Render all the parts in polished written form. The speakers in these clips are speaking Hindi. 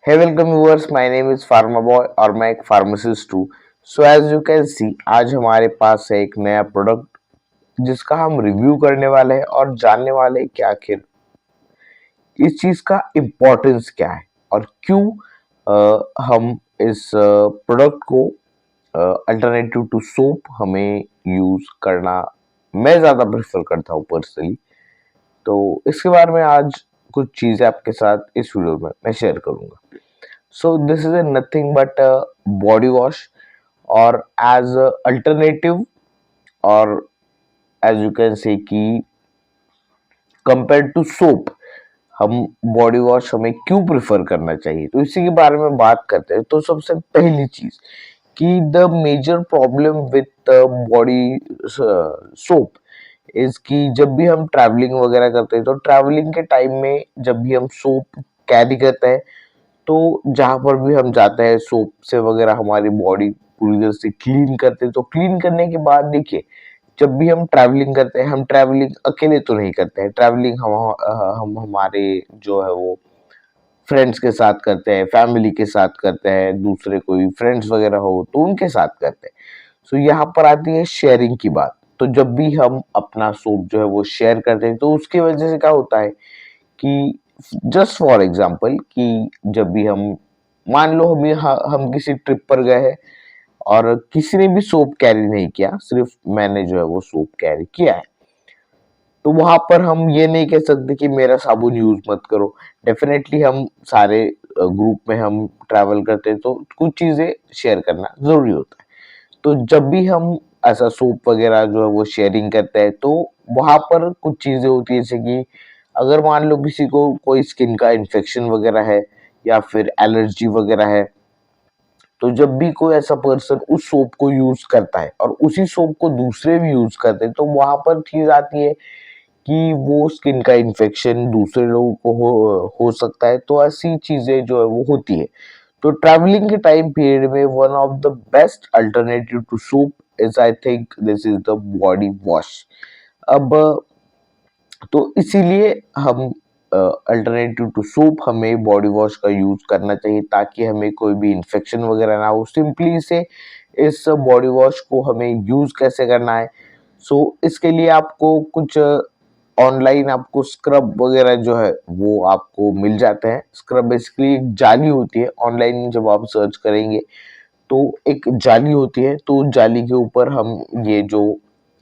Hey, welcome viewers. My name is Pharma Boy और मैं एक फार्मासिस्ट हूँ. So as you can see आज हमारे पास है एक नया प्रोडक्ट जिसका हम रिव्यू करने वाले हैं और जानने वाले हैं कि आखिर इस चीज का इम्पोर्टेंस क्या है और क्यों हम इस प्रोडक्ट को अल्टरनेटिव टू सोप हमें यूज करना मैं ज्यादा प्रेफर करता हूँ पर्सनली. तो इसके बारे में आज कुछ चीजें आपके साथ इस वीडियो में मैं शेयर करूंगा. So this is a nothing but a body wash or as a alternative or as you can say कि compared to soap हम बॉडी वॉश हमें क्यों प्रेफर करना चाहिए तो इसी के बारे में बात करते हैं. तो सबसे पहली चीज कि the major problem with body soap is कि जब भी हम ट्रैवलिंग वगैरह करते हैं तो ट्रैवलिंग के टाइम में जब भी हम सोप कैरी करते हैं तो जहां पर भी हम जाते हैं सोप से वगैरह हमारी बॉडी पूरी तरह से क्लीन करते हैं. तो क्लीन करने के बाद देखिए जब भी हम ट्रैवलिंग करते हैं हम ट्रैवलिंग अकेले तो नहीं करते हैं. ट्रैवलिंग हम हमारे जो है वो फ्रेंड्स के साथ करते हैं, फैमिली के साथ करते हैं, दूसरे कोई फ्रेंड्स वगैरह हो तो उनके साथ करते हैं. सो यहाँ पर आती है शेयरिंग की बात. तो जब भी हम अपना सोप जो है वो शेयर करते हैं तो उसकी वजह से क्या होता है कि जस्ट फॉर एग्जाम्पल कि जब भी हम मान लो हम किसी ट्रिप पर गए हैं और किसी ने भी सोप कैरी नहीं किया, सिर्फ मैंने जो है वो सोप कैरी किया है, तो वहां पर हम ये नहीं कह सकते कि मेरा साबुन यूज मत करो. डेफिनेटली हम सारे ग्रुप में हम ट्रैवल करते हैं तो कुछ चीजें शेयर करना जरूरी होता है. तो जब भी हम ऐसा सोप वगैरह जो है वो शेयरिंग करते हैं तो वहां पर कुछ चीजें होती है जैसे कि अगर मान लो किसी को कोई स्किन का इन्फेक्शन वगैरह है या फिर एलर्जी वगैरह है तो जब भी कोई ऐसा पर्सन उस सोप को यूज करता है और उसी सोप को दूसरे भी यूज करते हैं तो वहां पर चीज आती है कि वो स्किन का इन्फेक्शन दूसरे लोगों को हो सकता है. तो ऐसी चीजें जो है वो होती है. तो ट्रैवलिंग के टाइम पीरियड में one of the best alternative to soap is I think this is the body wash. अब तो इसीलिए हम अल्टरनेटिव टू सोप हमें बॉडी वॉश का यूज करना चाहिए ताकि हमें कोई भी इन्फेक्शन वगैरह ना हो. सिंपली से इस बॉडी वॉश को हमें यूज कैसे करना है. इसके लिए आपको कुछ ऑनलाइन आपको स्क्रब वगैरह जो है वो आपको मिल जाते हैं. स्क्रब बेसिकली एक जाली होती है. ऑनलाइन जब आप सर्च करेंगे तो एक जाली होती है तो जाली के ऊपर हम ये जो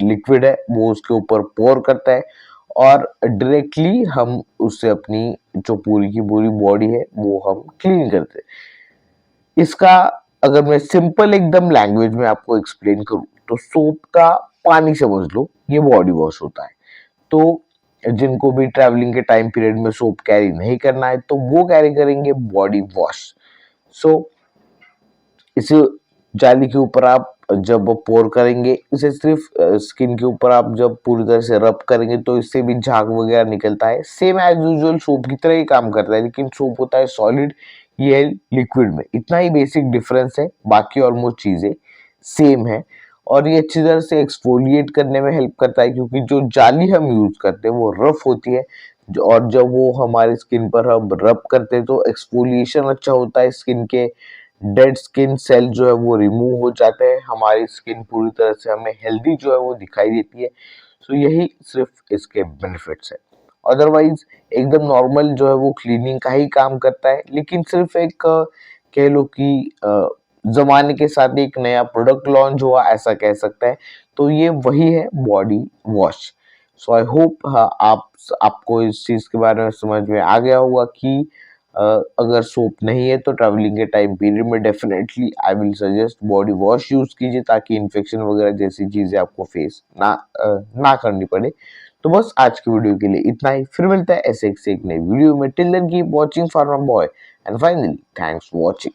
लिक्विड है वो उसके ऊपर पोर करता है और डायरेक्टली हम उससे अपनी जो पूरी की पूरी बॉडी है वो हम क्लीन करते हैं. इसका अगर मैं सिंपल एकदम लैंग्वेज में आपको एक्सप्लेन करूं तो सोप का पानी समझ लो ये बॉडी वॉश होता है. तो जिनको भी ट्रैवलिंग के टाइम पीरियड में सोप कैरी नहीं करना है तो वो कैरी करेंगे बॉडी वॉश. सो इस जाली के ऊपर आप जब पोर करेंगे इसे सिर्फ स्किन के ऊपर आप जब पूरी तरह से रब करेंगे तो इससे भी झाग वगैरह निकलता है. सेम एज यूजुअल सोप की तरह ही काम करता है लेकिन सोप होता है सॉलिड, ये है लिक्विड में. इतना ही बेसिक डिफरेंस है, बाकी ऑलमोस्ट चीजें सेम है. और ये अच्छी तरह से एक्सफोलिएट करने में हेल्प करता है क्योंकि जो जाली हम यूज करते हैं वो रफ होती है और जब वो हमारी स्किन पर हम रब करते हैं तो एक्सफोलिएशन अच्छा होता है. स्किन के डेड स्किन सेल जो है वो रिमूव हो जाते हैं. हमारी स्किन पूरी तरह से हमें हेल्दी जो है वो दिखाई देती है. यही सिर्फ इसके बेनिफिट्स है. अदरवाइज एकदम नॉर्मल जो है वो क्लीनिंग का ही काम करता है लेकिन सिर्फ एक कह लो कि जमाने के साथ एक नया प्रोडक्ट लॉन्च हुआ ऐसा कह सकते हैं. तो ये वही है बॉडी वॉश. आई होप आपको इस चीज के बारे में समझ में आ गया होगा कि अगर सोप नहीं है तो ट्रैवलिंग के टाइम पीरियड में definitely I will suggest body wash use कीजिए ताकि इन्फेक्शन वगैरह जैसी चीजें आपको फेस ना करनी पड़े. तो बस आज की वीडियो के लिए इतना ही. फिर मिलता है ऐसे एक से एक नई वीडियो में. Till then keep watching for my boy and finally thanks for watching.